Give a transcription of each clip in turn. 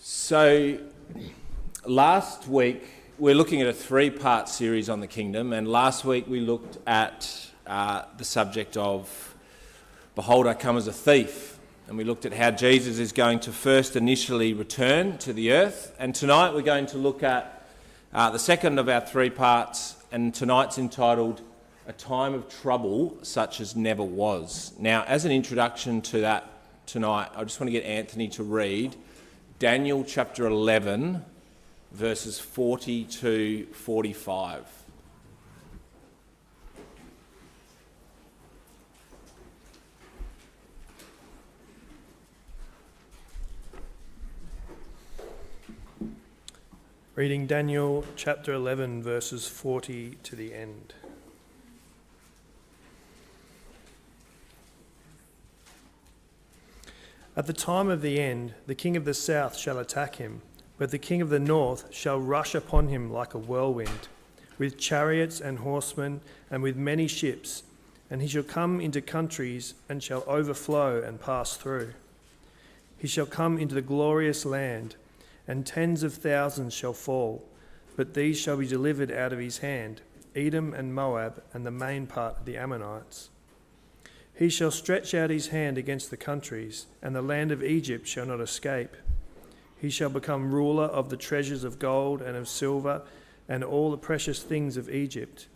So last week we're looking at a three-part series on the kingdom, and last week we looked at the subject of "Behold, I come as a thief," and we looked at how Jesus is going to first initially return to the earth. And tonight we're going to look at the second of our three parts, and tonight's entitled "A Time of Trouble Such as Never Was." Now, as an introduction to that tonight, I just want to get Anthony to read Daniel chapter 11, verses 40 to 45. Reading Daniel chapter 11, verses 40 to the end. At the time of the end, the king of the south shall attack him, but the king of the north shall rush upon him like a whirlwind, with chariots and horsemen, and with many ships, and he shall come into countries, and shall overflow and pass through. He shall come into the glorious land, and tens of thousands shall fall, but these shall be delivered out of his hand, Edom and Moab, and the main part of the Ammonites. He shall stretch out his hand against the countries, and the land of Egypt shall not escape. He shall become ruler of the treasures of gold and of silver, and all the precious things of Egypt.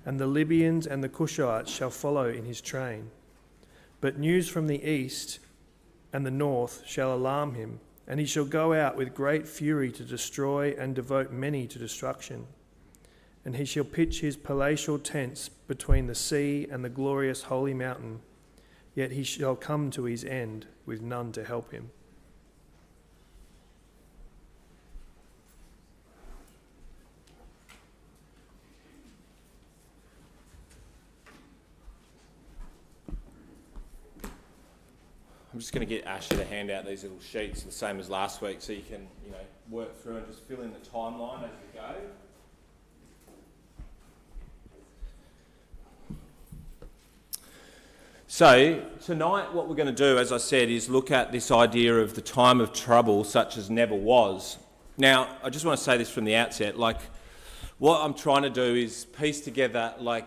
And the Libyans and the Cushites shall follow in his train. But news from the east and the north shall alarm him, and he shall go out with great fury to destroy and devote many to destruction. And he shall pitch his palatial tents between the sea and the glorious holy mountain, yet he shall come to his end with none to help him. I'm just going to get Asher to hand out these little sheets, the same as last week, so you can, work through and just fill in the timeline as you go. So tonight what we're going to do, as I said, is look at this idea of the time of trouble such as never was. Now, I just want to say this from the outset, what I'm trying to do is piece together an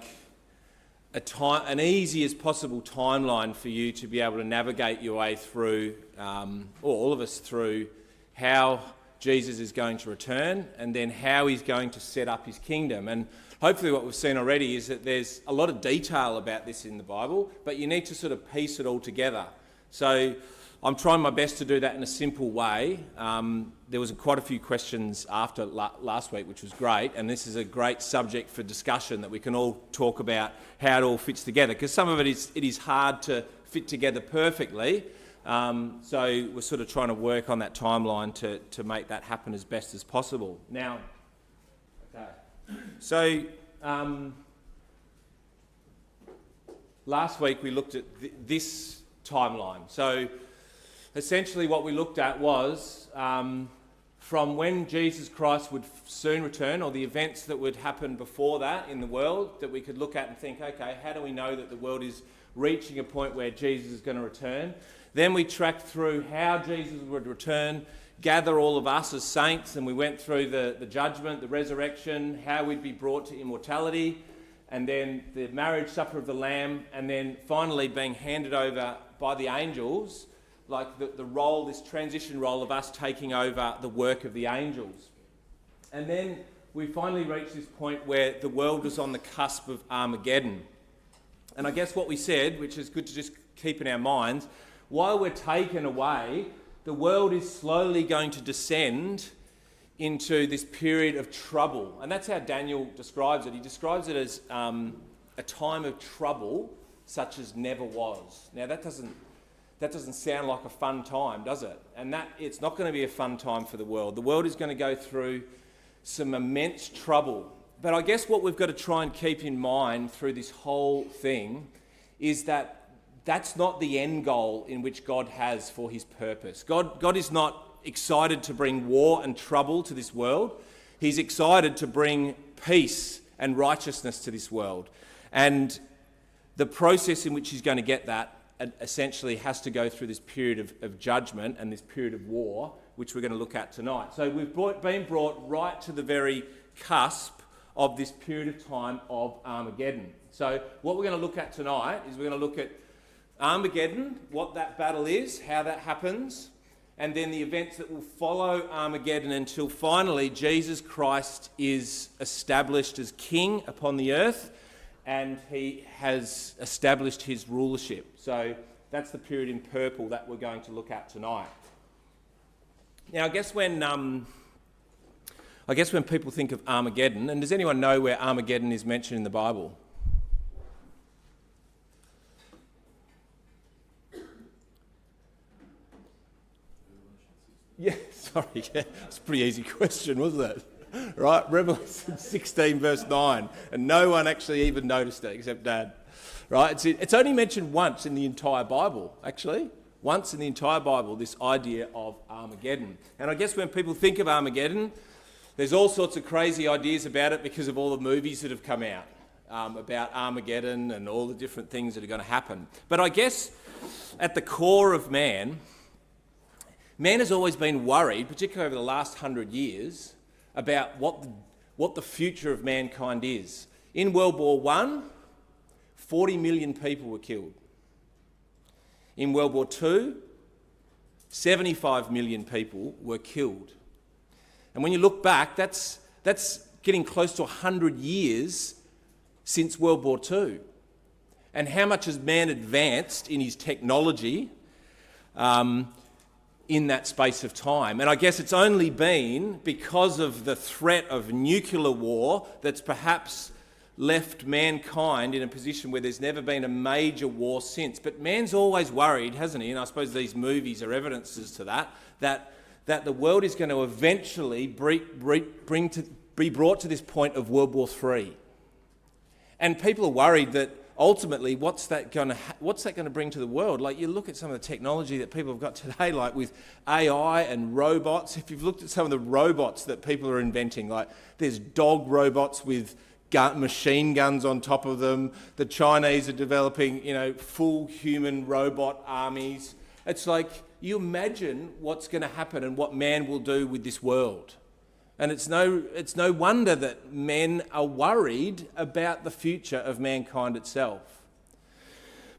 easy as possible timeline for you to be able to navigate your way through, or all of us through, how Jesus is going to return and then how he's going to set up his kingdom. And hopefully what we've seen already is that there's a lot of detail about this in the Bible, but you need to sort of piece it all together. So I'm trying my best to do that in a simple way. There was quite a few questions after last week, which was great, and this is a great subject for discussion that we can all talk about how it all fits together, because some of it is hard to fit together perfectly. So we're sort of trying to work on that timeline to make that happen as best as possible. Now, so last week we looked at this timeline. So essentially what we looked at was from when Jesus Christ would soon return, or the events that would happen before that in the world, that we could look at and think, okay, how do we know that the world is reaching a point where Jesus is going to return? Then we tracked through how Jesus would return, gather all of us as saints, and we went through the judgment, the resurrection, how we'd be brought to immortality, and then the marriage supper of the Lamb, and then finally being handed over by the angels, like the role, this transition role of us taking over the work of the angels. And then we finally reached this point where the world was on the cusp of Armageddon. And I guess what we said, which is good to just keep in our minds, while we're taken away, the world is slowly going to descend into this period of trouble. And that's how Daniel describes it. He describes it as a time of trouble such as never was. Now that doesn't sound like a fun time, does it? And that it's not going to be a fun time for the world. The world is going to go through some immense trouble. But I guess what we've got to try and keep in mind through this whole thing is that that's not the end goal in which God has for his purpose. God is not excited to bring war and trouble to this world. He's excited to bring peace and righteousness to this world. And the process in which he's going to get that essentially has to go through this period of judgment and this period of war, which we're going to look at tonight. So we've been brought right to the very cusp of this period of time of Armageddon. So what we're going to look at tonight is we're going to look at Armageddon, what that battle is, how that happens, and then the events that will follow Armageddon until finally Jesus Christ is established as king upon the earth and he has established his rulership. So that's the period in purple that we're going to look at tonight. Now, I guess when people think of Armageddon, and does anyone know where Armageddon is mentioned in the Bible? Yeah, sorry, yeah, it's a pretty easy question, wasn't it? Right, Revelation 16 verse 9, and no one actually even noticed it except Dad. Right, it's only mentioned once in the entire Bible, actually. Once in the entire Bible, this idea of Armageddon. And I guess when people think of Armageddon, there's all sorts of crazy ideas about it because of all the movies that have come out about Armageddon and all the different things that are going to happen. But I guess at the core of man has always been worried, particularly over the last 100 years, about what the future of mankind is. In World War I, 40 million people were killed. In World War II, 75 million people were killed. And when you look back, that's getting close to 100 years since World War II. And how much has man advanced in his technology in that space of time? And I guess it's only been because of the threat of nuclear war that's perhaps left mankind in a position where there's never been a major war since. But man's always worried, hasn't he? And I suppose these movies are evidences to that the world is going to eventually be brought to this point of World War III. And people are worried that ultimately, what's that going to bring to the world? Like, you look at some of the technology that people have got today, like with AI and robots. If you've looked at some of the robots that people are inventing, like there's dog robots with machine guns on top of them. The Chinese are developing, full human robot armies. It's like, you imagine what's going to happen and what man will do with this world. And it's no wonder that men are worried about the future of mankind itself.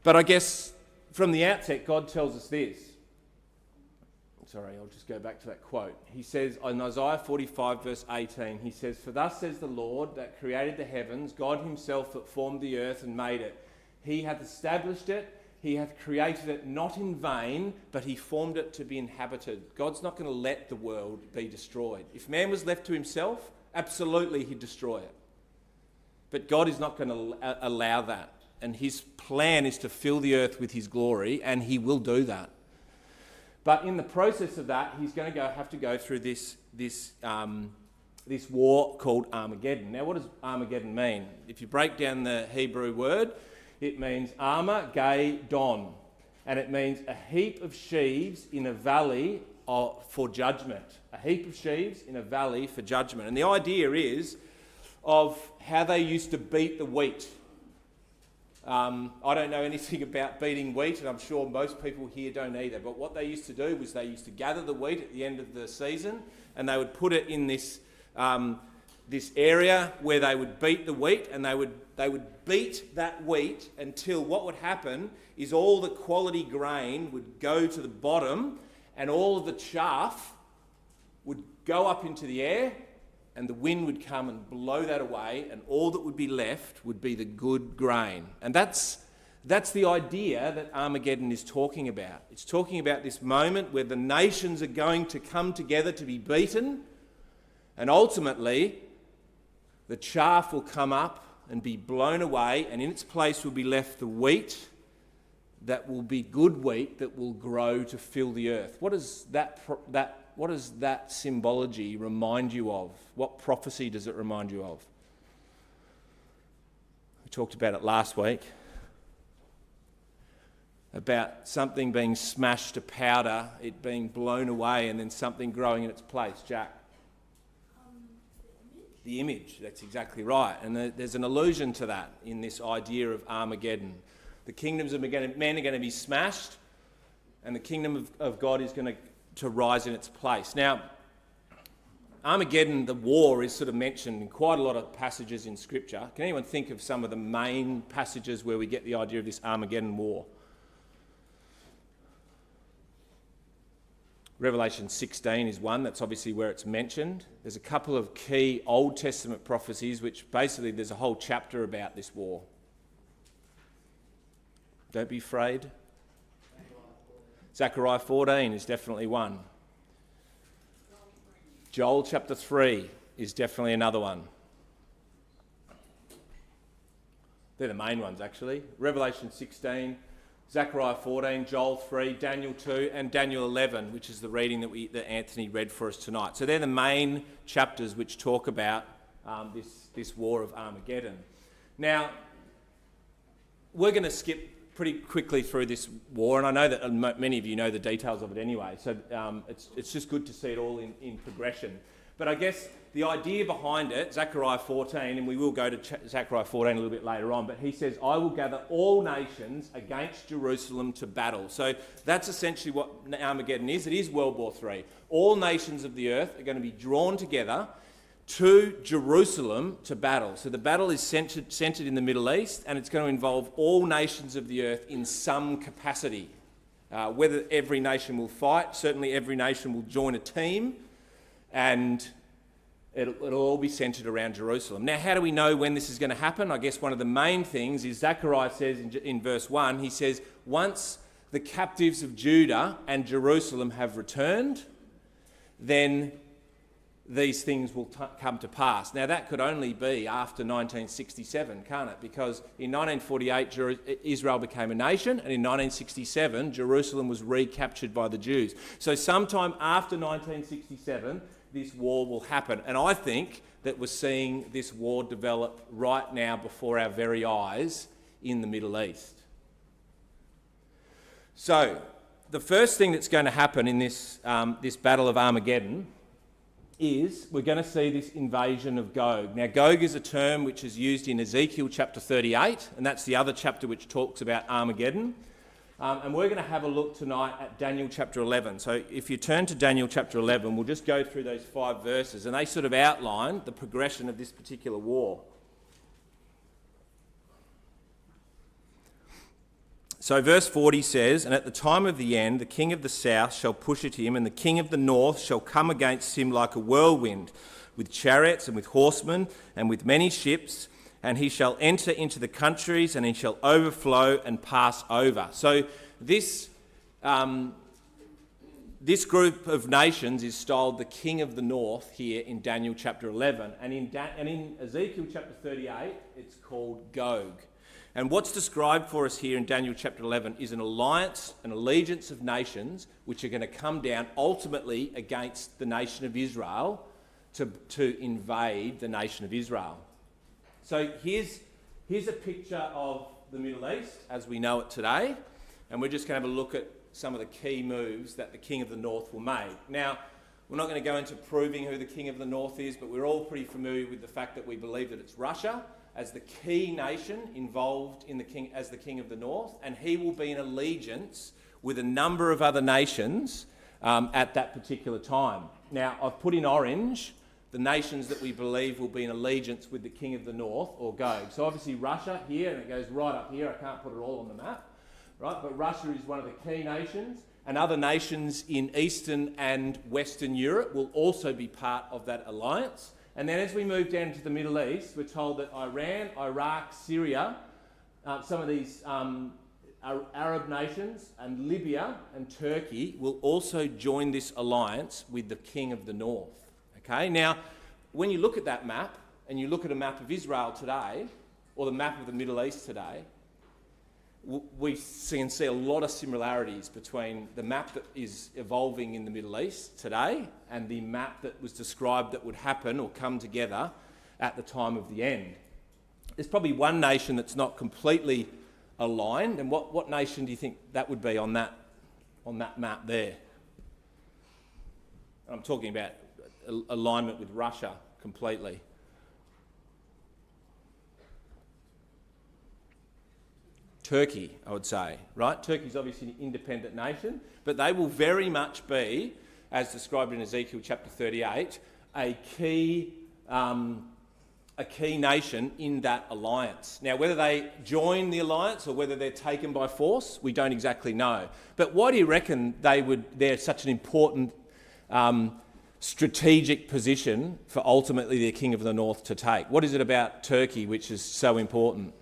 But I guess from the outset, God tells us this. Sorry, I'll just go back to that quote. He says in Isaiah 45 verse 18, he says, "For thus says the Lord that created the heavens, God himself that formed the earth and made it. He hath established it, he hath created it not in vain, but he formed it to be inhabited." God's not going to let the world be destroyed. If man was left to himself, absolutely he'd destroy it. But God is not going to allow that. And his plan is to fill the earth with his glory, and he will do that. But in the process of that, he's going to have to go through this war called Armageddon. Now, what does Armageddon mean? If you break down the Hebrew word, it means Armageddon, and it means a heap of sheaves in a valley for judgment. A heap of sheaves in a valley for judgment. And the idea is of how they used to beat the wheat. I don't know anything about beating wheat, and I'm sure most people here don't either. But what they used to do was they used to gather the wheat at the end of the season, and they would put it in this area where they would beat the wheat, and they would beat that wheat until what would happen is all the quality grain would go to the bottom, and all of the chaff would go up into the air, and the wind would come and blow that away, and all that would be left would be the good grain. And that's the idea that Armageddon is talking about. It's talking about this moment where the nations are going to come together to be beaten, and ultimately the chaff will come up and be blown away, and in its place will be left the wheat that will be good wheat that will grow to fill the earth. What does that symbology remind you of? What prophecy does it remind you of? We talked about it last week, about something being smashed to powder, it being blown away, and then something growing in its place. Jack? The image, that's exactly right. And there's an allusion to that in this idea of Armageddon. The kingdoms of men are going to be smashed, and the kingdom of God is going to rise in its place. Now, Armageddon, the war, is sort of mentioned in quite a lot of passages in Scripture. Can anyone think of some of the main passages where we get the idea of this Armageddon war? Revelation 16 is one, that's obviously where it's mentioned. There's a couple of key Old Testament prophecies, which basically there's a whole chapter about this war. Don't be afraid. Zechariah 14 is definitely one. Joel chapter 3 is definitely another one. They're the main ones, actually. Revelation 16, Zechariah 14, Joel 3, Daniel 2, and Daniel 11, which is the reading that Anthony read for us tonight. So they're the main chapters which talk about this war of Armageddon. Now, we're going to skip pretty quickly through this war, and I know that many of you know the details of it anyway, so it's just good to see it all in progression. But I guess the idea behind it, Zechariah 14, and we will go to Zechariah 14 a little bit later on, but he says, I will gather all nations against Jerusalem to battle. So that's essentially what Armageddon is. It is World War III. All nations of the earth are going to be drawn together to Jerusalem to battle. So the battle is centred in the Middle East, and it's going to involve all nations of the earth in some capacity. Whether every nation will fight, certainly every nation will join a team, and it'll all be centred around Jerusalem. Now, how do we know when this is going to happen? I guess one of the main things is Zechariah says in verse 1, he says, once the captives of Judah and Jerusalem have returned, then these things will come to pass. Now, that could only be after 1967, can't it? Because in 1948, Israel became a nation, and in 1967, Jerusalem was recaptured by the Jews. So sometime after 1967, this war will happen. And I think that we're seeing this war develop right now before our very eyes in the Middle East. So, the first thing that's going to happen in this Battle of Armageddon is we're going to see this invasion of Gog. Now, Gog is a term which is used in Ezekiel chapter 38, and that's the other chapter which talks about Armageddon. And we're going to have a look tonight at Daniel chapter 11. So if you turn to Daniel chapter 11, we'll just go through those 5 verses, and they sort of outline the progression of this particular war. So verse 40 says, and at the time of the end, the king of the south shall push at him, and the king of the north shall come against him like a whirlwind, with chariots and with horsemen and with many ships, and he shall enter into the countries, and he shall overflow and pass over. So this group of nations is styled the king of the north here in Daniel chapter 11, and in Ezekiel chapter 38, it's called Gog. And what's described for us here in Daniel chapter 11 is an alliance, an allegiance of nations which are going to come down ultimately against the nation of Israel to invade the nation of Israel. So here's a picture of the Middle East as we know it today, and we're just going to have a look at some of the key moves that the king of the north will make. Now, we're not going to go into proving who the king of the north is, but we're all pretty familiar with the fact that we believe that it's Russia as the key nation involved in as the king of the north, and he will be in allegiance with a number of other nations at that particular time. Now, I've put in orange the nations that we believe will be in allegiance with the king of the north, or Gog. So obviously Russia here, and it goes right up here, I can't put it all on the map, right? But Russia is one of the key nations, and other nations in Eastern and Western Europe will also be part of that alliance. And then as we move down to the Middle East, we're told that Iran, Iraq, Syria, some of these Arab nations, and Libya and Turkey will also join this alliance with the king of the north. Okay, now, when you look at that map, and you look at a map of Israel today, or the map of the Middle East today, we can see a lot of similarities between the map that is evolving in the Middle East today and the map that was described that would happen or come together at the time of the end. There's probably one nation that's not completely aligned, and what nation do you think that would be on that map there? I'm talking about alignment with Russia completely. Turkey, I would say, right? Turkey's obviously an independent nation, but they will very much be, as described in Ezekiel chapter 38, a key nation in that alliance. Now, whether they join the alliance or whether they're taken by force, we don't exactly know. But why do you reckon they're such an important strategic position for ultimately the king of the north to take? What is it about Turkey which is so important?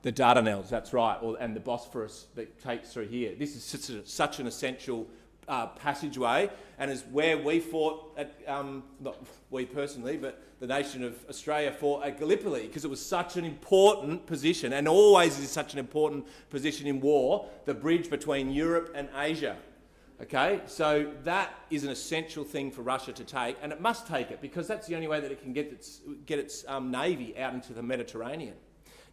The Dardanelles, that's right, and the Bosphorus that takes through here. This is such an essential passageway, and is where we fought, not we personally, but the nation of Australia fought at Gallipoli, because it was such an important position, and always is such an important position in war, the bridge between Europe and Asia. Okay, so that is an essential thing for Russia to take, and it must take it, because that's the only way that it can get its navy out into the Mediterranean.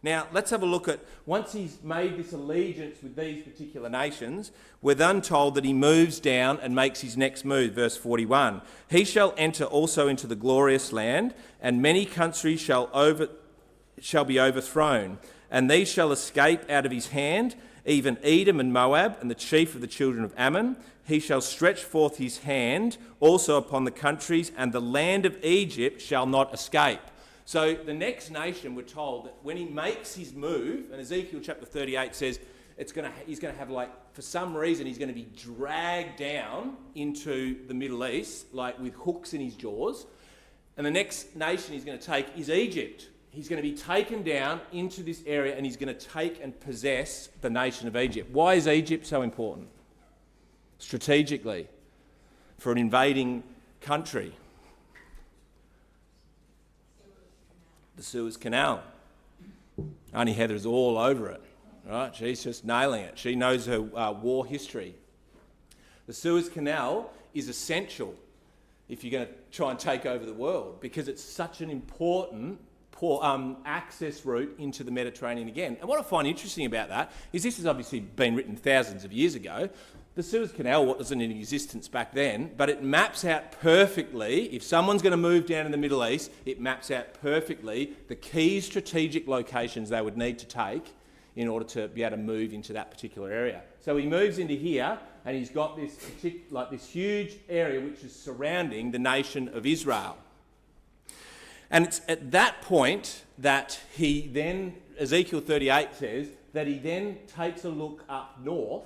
Now, let's have a look at, once he's made this allegiance with these particular nations, we're then told that he moves down and makes his next move, verse 41. He shall enter also into the glorious land, and many countries shall be overthrown, and these shall escape out of his hand, even Edom and Moab, and the chief of the children of Ammon. He shall stretch forth his hand also upon the countries, and the land of Egypt shall not escape. So the next nation, we're told that when he makes his move, and Ezekiel chapter 38 says he's going to have, like, for some reason, he's going to be dragged down into the Middle East, like with hooks in his jaws. And the next nation he's going to take is Egypt. He's going to be taken down into this area, and he's going to take and possess the nation of Egypt. Why is Egypt so important? Strategically, for an invading country. The Suez Canal. Auntie Heather's all over it, right? She's just nailing it. She knows her war history. The Suez Canal is essential if you're going to try and take over the world, because it's such an important access route into the Mediterranean again. And what I find interesting about that is this has obviously been written thousands of years ago. The Suez Canal wasn't in existence back then, but it maps out perfectly, if someone's going to move down in the Middle East, it maps out perfectly the key strategic locations they would need to take in order to be able to move into that particular area. So he moves into here, and he's got this huge area which is surrounding the nation of Israel. And it's at that point that he then, Ezekiel 38 says, that he then takes a look up north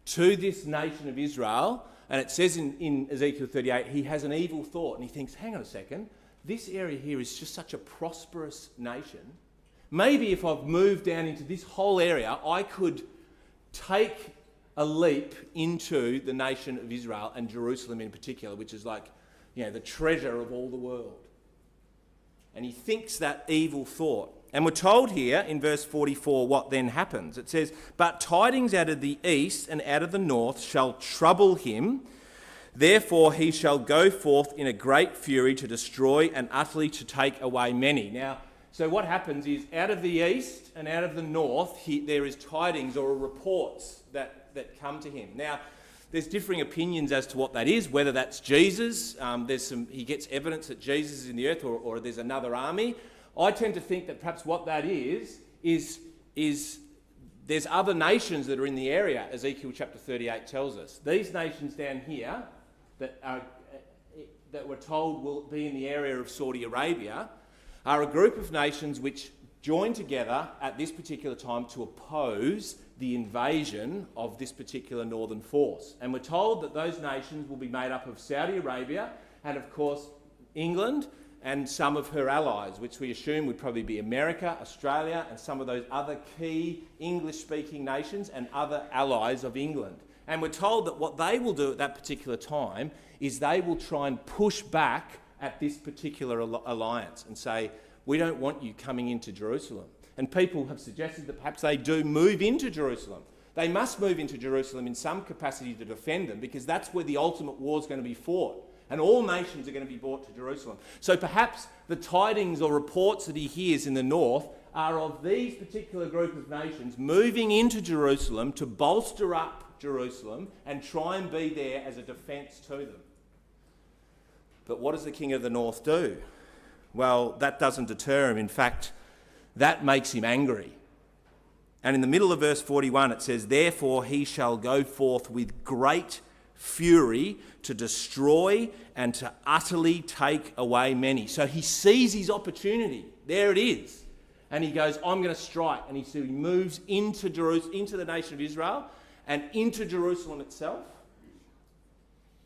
to this nation of Israel, and it says in Ezekiel 38, he has an evil thought, and he thinks, hang on a second, this area here is just such a prosperous nation. Maybe if I've moved down into this whole area, I could take a leap into the nation of Israel, and Jerusalem in particular, which is like, the treasure of all the world. And he thinks that evil thought. And we're told here in verse 44 what then happens. It says, but tidings out of the east and out of the north shall trouble him. Therefore he shall go forth in a great fury to destroy and utterly to take away many. Now, so what happens is out of the east and out of the north, there is tidings or reports that come to him. Now, there's differing opinions as to what that is, whether that's Jesus. He gets evidence that Jesus is in the earth, or there's another army. I tend to think that perhaps what that is there's other nations that are in the area, Ezekiel chapter 38 tells us. These nations down here that we're told will be in the area of Saudi Arabia are a group of nations which join together at this particular time to oppose the invasion of this particular northern force. And we're told that those nations will be made up of Saudi Arabia and, of course, England and some of her allies, which we assume would probably be America, Australia, and some of those other key English-speaking nations and other allies of England. And we're told that what they will do at that particular time is they will try and push back at this particular alliance and say, we don't want you coming into Jerusalem. And people have suggested that perhaps they do move into Jerusalem. They must move into Jerusalem in some capacity to defend them, because that's where the ultimate war is going to be fought. And all nations are going to be brought to Jerusalem. So perhaps the tidings or reports that he hears in the north are of these particular group of nations moving into Jerusalem to bolster up Jerusalem and try and be there as a defence to them. But what does the king of the north do? Well, that doesn't deter him. In fact, That makes him angry. And in the middle of verse 41 it says, therefore he shall go forth with great fury to destroy and to utterly take away many. So he sees his opportunity. There it is. And he goes, I'm going to strike. And he moves into Jerusalem, into the nation of Israel and into Jerusalem itself.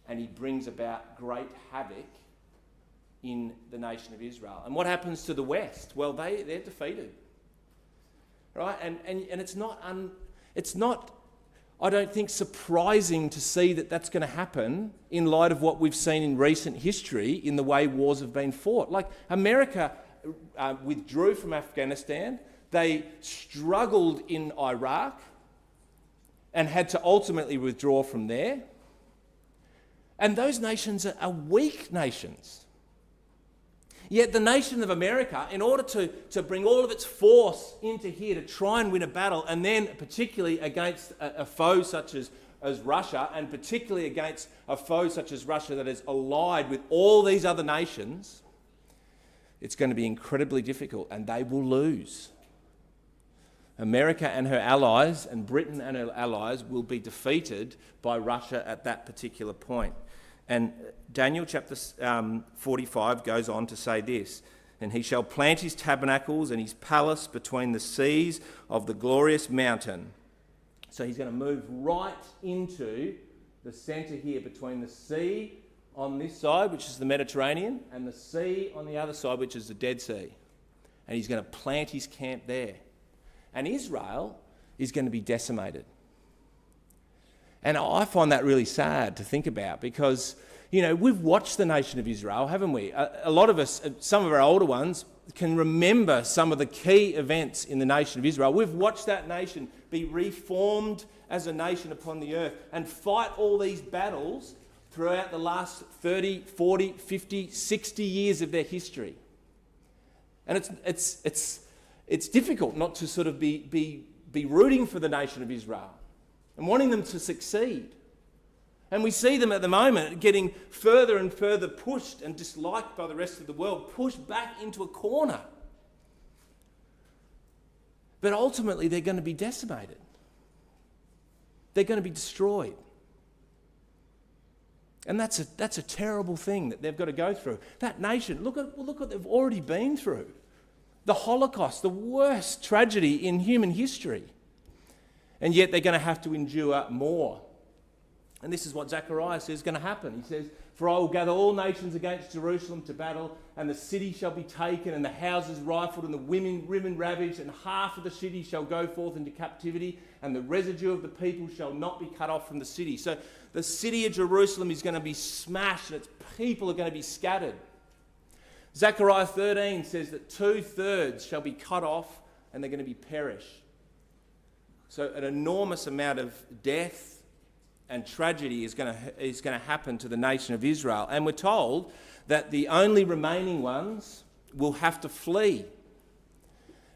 And he brings about great havoc in the nation of Israel. And what happens to the west? Well, they're defeated. Right? And it's not, I don't think, surprising to see that that's going to happen in light of what we've seen in recent history in the way wars have been fought. Like America withdrew from Afghanistan. They struggled in Iraq and had to ultimately withdraw from there. And those nations are weak nations. Yet the nation of America, in order to bring all of its force into here to try and win a battle, and then particularly against a foe such as Russia, and particularly against a foe such as Russia that is allied with all these other nations, it's going to be incredibly difficult, and they will lose. America and her allies, and Britain and her allies, will be defeated by Russia at that particular point. And Daniel chapter 45 goes on to say this, and he shall plant his tabernacles and his palace between the seas of the glorious mountain. So he's going to move right into the centre here between the sea on this side, which is the Mediterranean, and the sea on the other side, which is the Dead Sea. And he's going to plant his camp there. And Israel is going to be decimated. And I find that really sad to think about because, you know, we've watched the nation of Israel, haven't we? A lot of us, some of our older ones, can remember some of the key events in the nation of Israel. We've watched that nation be reformed as a nation upon the earth and fight all these battles throughout the last 30, 40, 50, 60 years of their history. And it's difficult not to sort of be rooting for the nation of Israel and wanting them to succeed. And we see them at the moment getting further and further pushed and disliked by the rest of the world, pushed back into a corner. But ultimately they're going to be decimated. They're going to be destroyed. And that's a terrible thing that they've got to go through. That nation, look what they've already been through. The Holocaust, the worst tragedy in human history. And yet they're going to have to endure more. And this is what Zechariah says is going to happen. He says, for I will gather all nations against Jerusalem to battle, and the city shall be taken, and the houses rifled, and the women ravaged, and half of the city shall go forth into captivity, and the residue of the people shall not be cut off from the city. So the city of Jerusalem is going to be smashed, and its people are going to be scattered. Zechariah 13 says that 2/3 shall be cut off, and they're going to be perished. So an enormous amount of death and tragedy is going to happen to the nation of Israel. And we're told that the only remaining ones will have to flee.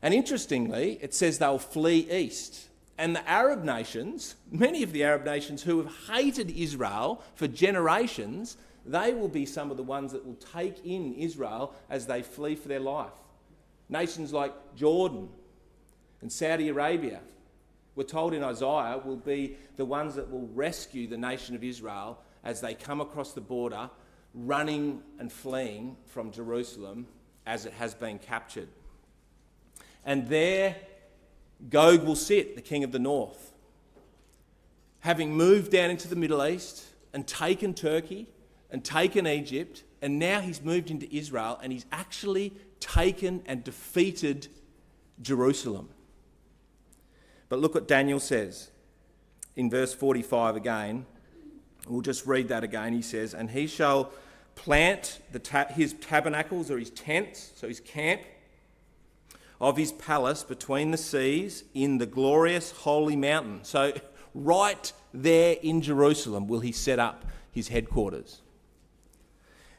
And interestingly, it says they'll flee east. And the Arab nations, many of the Arab nations who have hated Israel for generations, they will be some of the ones that will take in Israel as they flee for their life. Nations like Jordan and Saudi Arabia, we're told in Isaiah, will be the ones that will rescue the nation of Israel as they come across the border, running and fleeing from Jerusalem as it has been captured. And there Gog will sit, the king of the north, having moved down into the Middle East and taken Turkey and taken Egypt, and now he's moved into Israel and he's actually taken and defeated Jerusalem. But look what Daniel says in verse 45 again. We'll just read that again. He says, and he shall plant his tabernacles or his tents, so his camp, of his palace between the seas in the glorious holy mountain. So right there in Jerusalem will he set up his headquarters.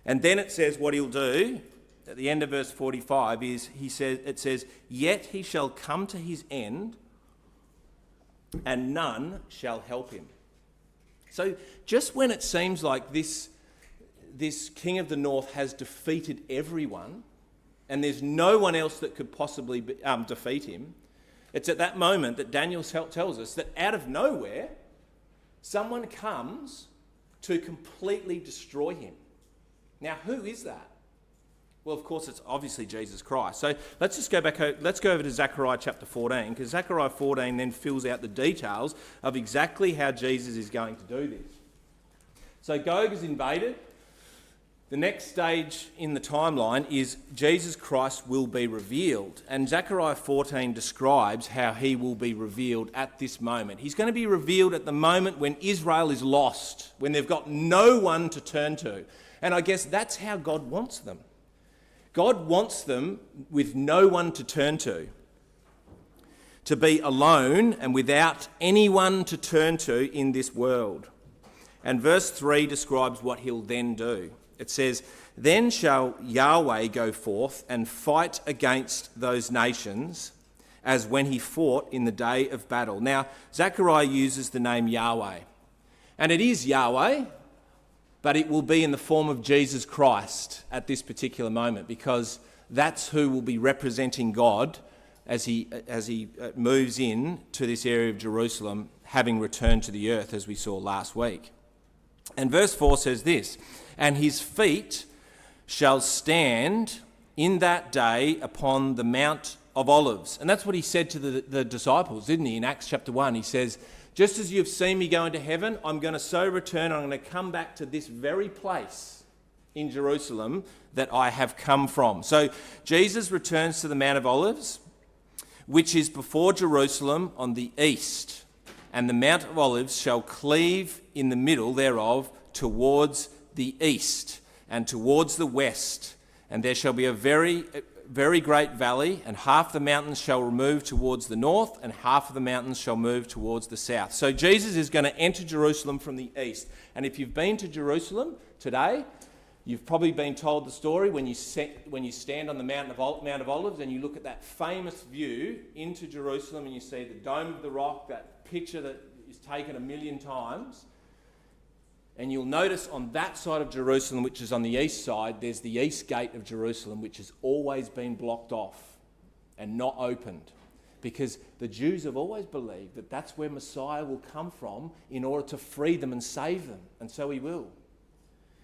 And then it says what he'll do at the end of verse 45 is it says, yet he shall come to his end, and none shall help him. So just when it seems like this king of the north has defeated everyone and there's no one else that could possibly defeat him, it's at that moment that Daniel tells us that out of nowhere, someone comes to completely destroy him. Now, who is that? Well, of course, it's obviously Jesus Christ. So let's just go back. Let's go over to Zechariah chapter 14, because Zechariah 14 then fills out the details of exactly how Jesus is going to do this. So Gog is invaded. The next stage in the timeline is Jesus Christ will be revealed. And Zechariah 14 describes how he will be revealed at this moment. He's going to be revealed at the moment when Israel is lost, when they've got no one to turn to. And I guess that's how God wants them. God wants them with no one to turn to be alone and without anyone to turn to in this world. And verse 3 describes what he'll then do. It says, "Then shall Yahweh go forth and fight against those nations as when he fought in the day of battle." Now, Zechariah uses the name Yahweh. And it is Yahweh, but it will be in the form of Jesus Christ at this particular moment, because that's who will be representing God as he moves in to this area of Jerusalem, having returned to the earth, as we saw last week. And verse 4 says this, "And his feet shall stand in that day upon the Mount of Olives." And that's what he said to the disciples, didn't he? In Acts chapter 1, he says, "Just as you've seen me go into heaven, I'm going to so return, I'm going to come back to this very place in Jerusalem that I have come from." So Jesus returns to the Mount of Olives, which is before Jerusalem on the east. And the Mount of Olives shall cleave in the middle thereof towards the east and towards the west. And there shall be a very great valley, and half the mountains shall remove towards the north, and half of the mountains shall move towards the south. So Jesus is going to enter Jerusalem from the east. And if you've been to Jerusalem today, you've probably been told the story when you stand on the Mount of Olives and you look at that famous view into Jerusalem, and you see the Dome of the Rock, that picture that is taken a million times. And you'll notice on that side of Jerusalem, which is on the east side, there's the east gate of Jerusalem, which has always been blocked off and not opened, because the Jews have always believed that that's where Messiah will come from in order to free them and save them. And so he will.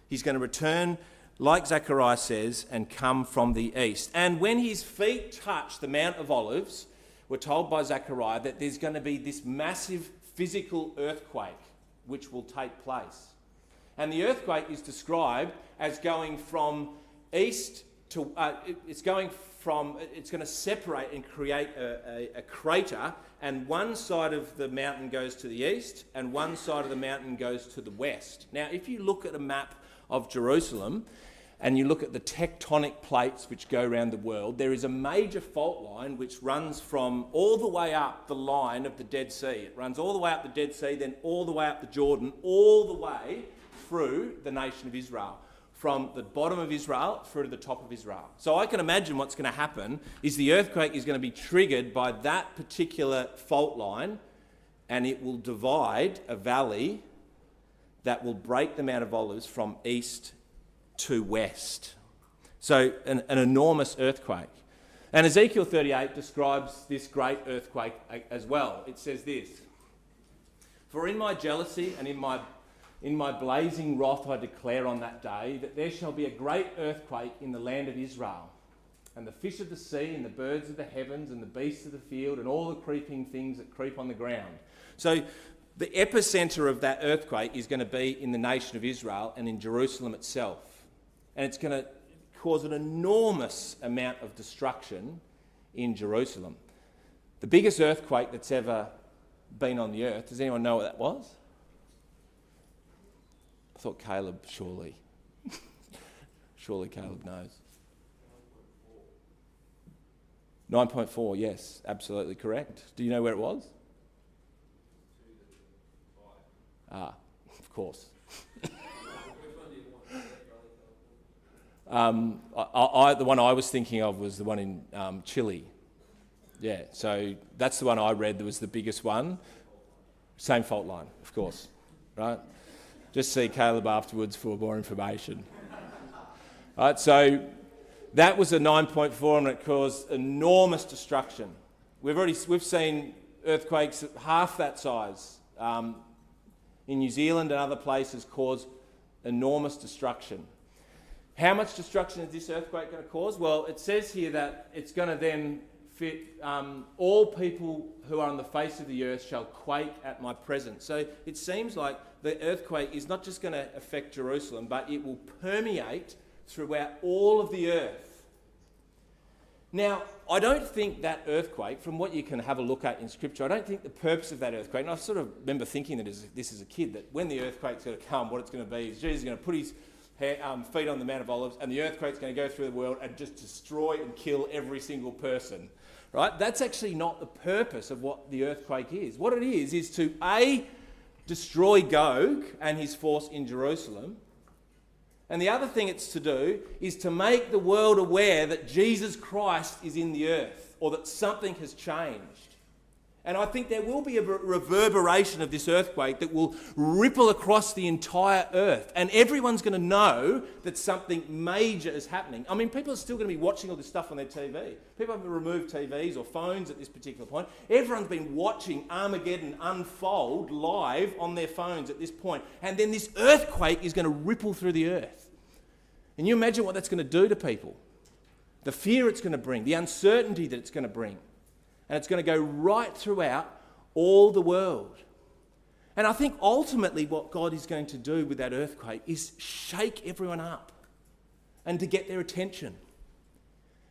He's going to return, like Zechariah says, and come from the east. And when his feet touch the Mount of Olives, we're told by Zechariah that there's going to be this massive physical earthquake which will take place. And the earthquake is described as going from east to, it's going to separate and create a crater, and one side of the mountain goes to the east and one side of the mountain goes to the west. Now, if you look at a map of Jerusalem and you look at the tectonic plates which go around the world, there is a major fault line which runs from all the way up the line of the Dead Sea. It runs all the way up the Dead Sea, then all the way up the Jordan, all the way through the nation of Israel, from the bottom of Israel through to the top of Israel. So I can imagine what's going to happen is the earthquake is going to be triggered by that particular fault line, and it will divide a valley that will break the Mount of Olives from east to west. So an enormous earthquake. And Ezekiel 38 describes this great earthquake as well. It says this, "For in my jealousy and in my blazing wrath I declare on that day that there shall be a great earthquake in the land of Israel. And the fish of the sea and the birds of the heavens and the beasts of the field and all the creeping things that creep on the ground." So the epicenter of that earthquake is going to be in the nation of Israel and in Jerusalem itself. And it's going to cause an enormous amount of destruction in Jerusalem. The biggest earthquake that's ever been on the earth, does anyone know what that was? I thought Caleb, surely. Surely Caleb knows. 9.4, yes, absolutely correct. Do you know where it was? Of course. The one I was thinking of was the one in Chile. Yeah, so that's the one I read that was the biggest one. Same fault line, of course, right? Just see Caleb afterwards for more information. Right, so That was a 9.4 and it caused enormous destruction. We've seen earthquakes half that size in New Zealand and other places cause enormous destruction. How much destruction is this earthquake going to cause? Well, it says here that it's going to then fit all people who are on the face of the earth shall quake at my presence. So it seems like the earthquake is not just going to affect Jerusalem, but it will permeate throughout all of the earth. Now, I don't think that earthquake, from what you can have a look at in Scripture, I don't think the purpose of that earthquake, and I sort of remember thinking that as a kid, that when the earthquake's going to come, what it's going to be is Jesus is going to put his feet on the Mount of Olives and the earthquake's going to go through the world and just destroy and kill every single person. Right? That's actually not the purpose of what the earthquake is. What it is to A, destroy Gog and his force in Jerusalem. And the other thing it's to do is to make the world aware that Jesus Christ is in the earth, or that something has changed. And I think there will be a reverberation of this earthquake that will ripple across the entire earth. And everyone's going to know that something major is happening. I mean, people are still going to be watching all this stuff on their TV. People haven't removed TVs or phones at this particular point. Everyone's been watching Armageddon unfold live on their phones at this point. And then this earthquake is going to ripple through the earth. And you imagine what that's going to do to people. The fear it's going to bring, the uncertainty that it's going to bring. And it's going to go right throughout all the world. And I think ultimately what God is going to do with that earthquake is shake everyone up and to get their attention.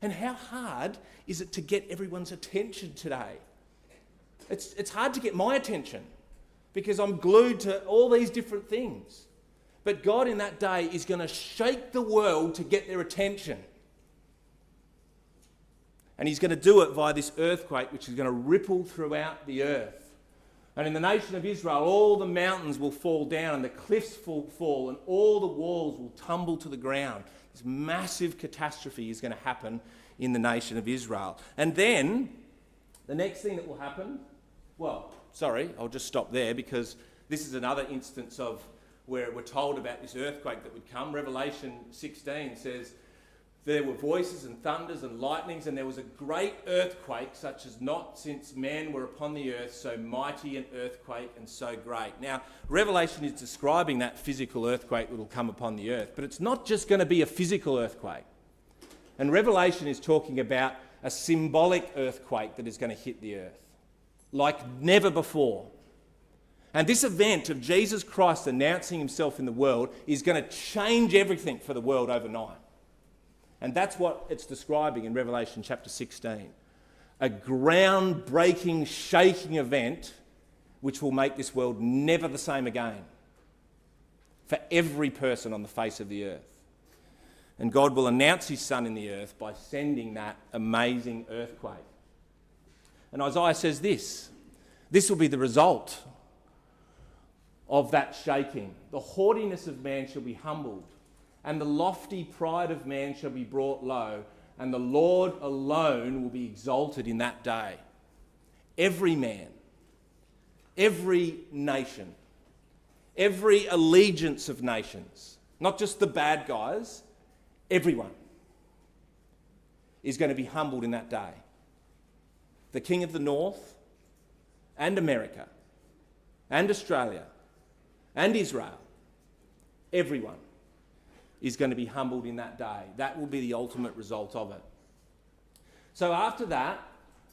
And how hard is it to get everyone's attention today? It's hard to get my attention because I'm glued to all these different things. But God in that day is going to shake the world to get their attention. And he's going to do it via this earthquake, which is going to ripple throughout the earth. And in the nation of Israel, all the mountains will fall down and the cliffs will fall and all the walls will tumble to the ground. This massive catastrophe is going to happen in the nation of Israel. And then the next thing that will happen, I'll just stop there because this is another instance of where we're told about this earthquake that would come. Revelation 16 says, there were voices and thunders and lightnings, and there was a great earthquake, such as not since men were upon the earth, so mighty an earthquake and so great. Now, Revelation is describing that physical earthquake that will come upon the earth, but it's not just going to be a physical earthquake. And Revelation is talking about a symbolic earthquake that is going to hit the earth, like never before. And this event of Jesus Christ announcing himself in the world is going to change everything for the world overnight. And that's what it's describing in Revelation chapter 16. A ground-breaking, shaking event which will make this world never the same again for every person on the face of the earth. And God will announce his Son in the earth by sending that amazing earthquake. And Isaiah says this will be the result of that shaking. The haughtiness of man shall be humbled, and the lofty pride of man shall be brought low, and the Lord alone will be exalted in that day. Every man, every nation, every allegiance of nations, not just the bad guys, everyone is going to be humbled in that day. The King of the North and America and Australia and Israel, everyone is going to be humbled in that day. That will be the ultimate result of it. So after that,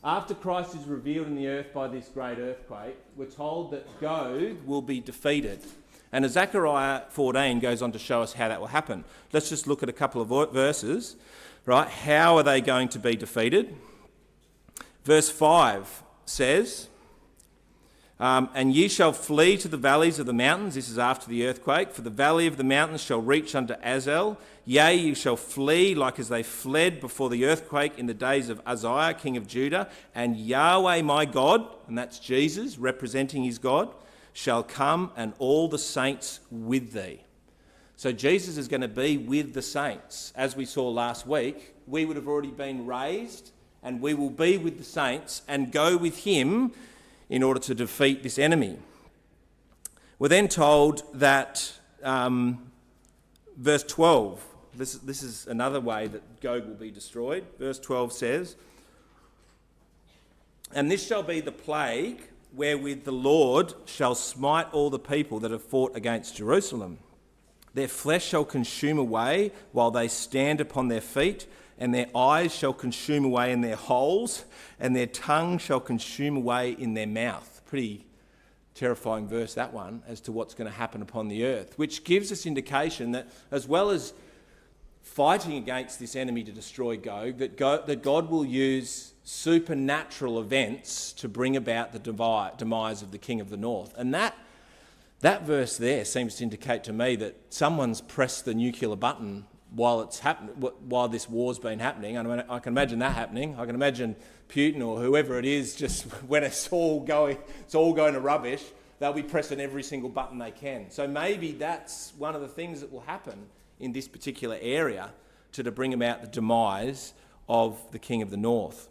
after Christ is revealed in the earth by this great earthquake, we're told that Gog will be defeated. And Zechariah 14 goes on to show us how that will happen. Let's just look at a couple of verses, right? How are they going to be defeated? Verse 5 says, and ye shall flee to the valleys of the mountains. This is after the earthquake. For the valley of the mountains shall reach unto Azel. Yea, ye shall flee like as they fled before the earthquake in the days of Uzziah, king of Judah. And Yahweh my God, and that's Jesus representing his God, shall come, and all the saints with thee. So Jesus is going to be with the saints. As we saw last week, we would have already been raised, and we will be with the saints and go with him in order to defeat this enemy. We're then told that, verse 12 This is another way that Gog will be destroyed. Verse 12 says, "And this shall be the plague wherewith the Lord shall smite all the people that have fought against Jerusalem. Their flesh shall consume away while they stand upon their feet, and their eyes shall consume away in their holes, and their tongue shall consume away in their mouth." Pretty terrifying verse, that one, as to what's going to happen upon the earth, which gives us indication that as well as fighting against this enemy to destroy Gog, that God will use supernatural events to bring about the demise of the king of the north. And that verse there seems to indicate to me that someone's pressed the nuclear button while it's while this war's been happening. I can imagine that happening. I can imagine Putin or whoever it is, just when it's all going to rubbish, they'll be pressing every single button they can. So maybe that's one of the things that will happen in this particular area to bring about the demise of the king of the north.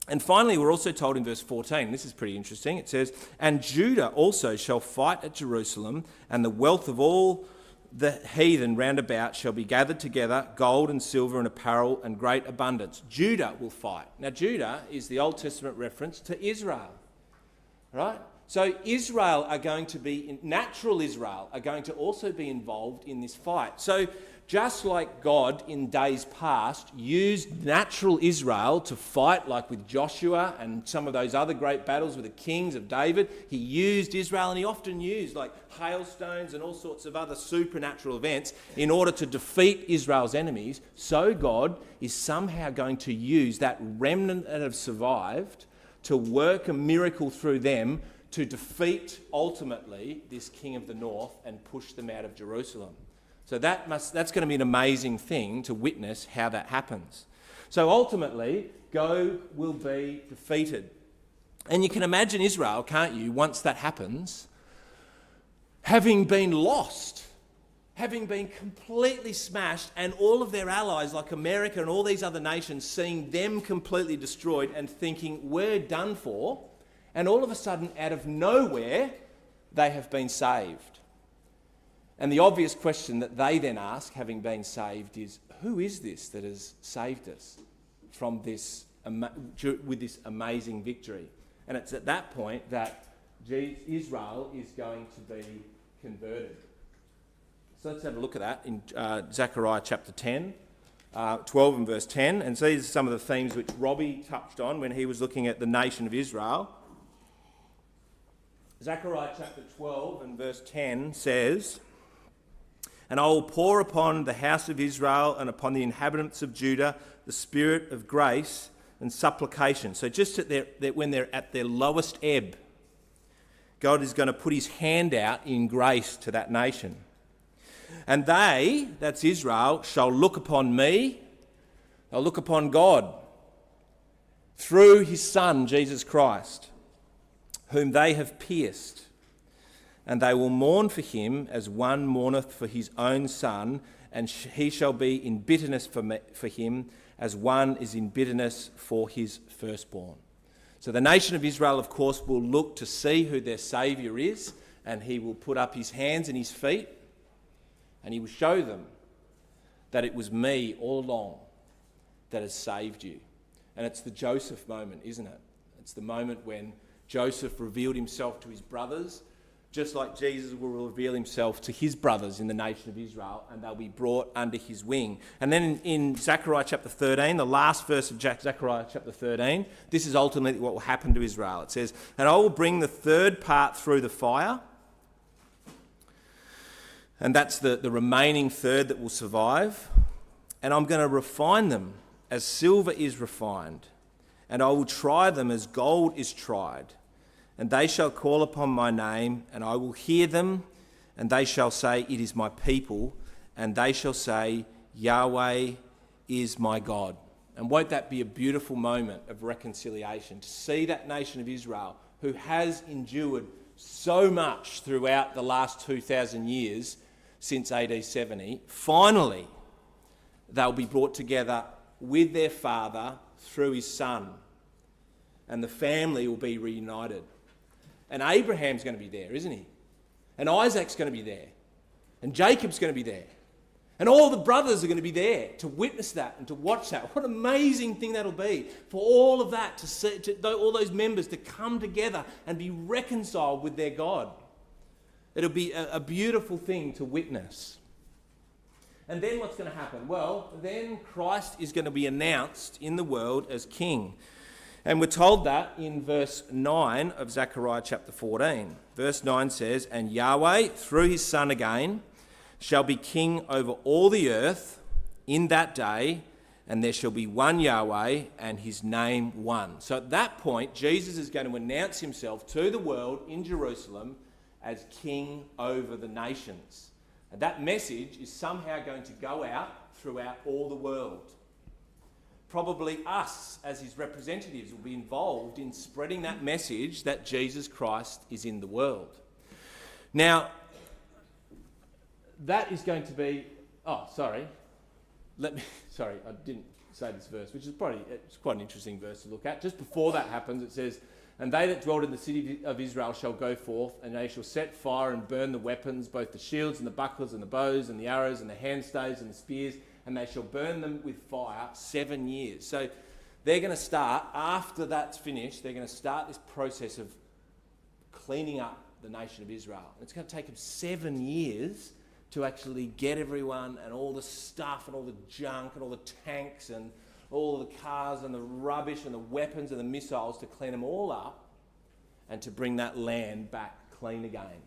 And finally, we're also told in verse 14, this is pretty interesting, it says, "And Judah also shall fight at Jerusalem, and the wealth of all the heathen round about shall be gathered together, gold and silver and apparel and great abundance." Judah will fight. Now, Judah is the Old Testament reference to Israel, right? So Israel are going to be, natural Israel, are going to also be involved in this fight. So just like God in days past used natural Israel to fight, like with Joshua and some of those other great battles with the kings of David, he used Israel, and he often used like hailstones and all sorts of other supernatural events in order to defeat Israel's enemies. So God is somehow going to use that remnant that have survived to work a miracle through them to defeat ultimately this king of the north and push them out of Jerusalem. So that's going to be an amazing thing to witness how that happens. So ultimately, Gog will be defeated. And you can imagine Israel, can't you, once that happens, having been lost, having been completely smashed, and all of their allies like America and all these other nations seeing them completely destroyed and thinking, we're done for. And all of a sudden, out of nowhere, they have been saved. And the obvious question that they then ask, having been saved, is, who is this that has saved us from this, with this amazing victory? And it's at that point that Israel is going to be converted. So let's have a look at that in Zechariah chapter 10, 12 and verse 10. And these are some of the themes which Robbie touched on when he was looking at the nation of Israel. Zechariah chapter 12 and verse 10 says, "And I will pour upon the house of Israel and upon the inhabitants of Judah the spirit of grace and supplication." So just when they're at their lowest ebb, God is going to put his hand out in grace to that nation. "And they," that's Israel, "shall look upon me," they'll look upon God, "through his Son, Jesus Christ, whom they have pierced. And they will mourn for him as one mourneth for his own son, and he shall be in bitterness for him as one is in bitterness for his firstborn." So the nation of Israel, of course, will look to see who their Saviour is, and he will put up his hands and his feet, and he will show them that it was me all along that has saved you. And it's the Joseph moment, isn't it? It's the moment when Joseph revealed himself to his brothers, just like Jesus will reveal himself to his brothers in the nation of Israel, and they'll be brought under his wing. And then in Zechariah chapter 13, the last verse of Zechariah chapter 13, this is ultimately what will happen to Israel. It says, "And I will bring the third part through the fire," and that's the remaining third that will survive, "and I'm going to refine them as silver is refined, and I will try them as gold is tried. And they shall call upon my name, and I will hear them, and they shall say, it is my people, and they shall say, Yahweh is my God." And won't that be a beautiful moment of reconciliation, to see that nation of Israel, who has endured so much throughout the last 2,000 years since AD 70, finally they'll be brought together with their father through his son, and the family will be reunited. And Abraham's going to be there, isn't he? And Isaac's going to be there. And Jacob's going to be there. And all the brothers are going to be there to witness that and to watch that. What an amazing thing that'll be for all of that, to see, all those members to come together and be reconciled with their God. It'll be a beautiful thing to witness. And then what's going to happen? Well, then Christ is going to be announced in the world as King. And we're told that in verse 9 of Zechariah chapter 14. Verse 9 says, "And Yahweh, through his Son again, shall be king over all the earth in that day, and there shall be one Yahweh, and his name one." So at that point, Jesus is going to announce himself to the world in Jerusalem as king over the nations. And that message is somehow going to go out throughout all the world. Probably us, as his representatives, will be involved in spreading that message that Jesus Christ is in the world. Now, that is going to be... I didn't say this verse, which is it's quite an interesting verse to look at. Just before that happens, it says, "And they that dwelt in the city of Israel shall go forth, and they shall set fire and burn the weapons, both the shields and the bucklers and the bows and the arrows and the handstaves and the spears, and they shall burn them with fire 7 years." So they're going to start, after that's finished, they're going to start this process of cleaning up the nation of Israel. And it's going to take them 7 years to actually get everyone and all the stuff and all the junk and all the tanks and all the cars and the rubbish and the weapons and the missiles, to clean them all up and to bring that land back clean again.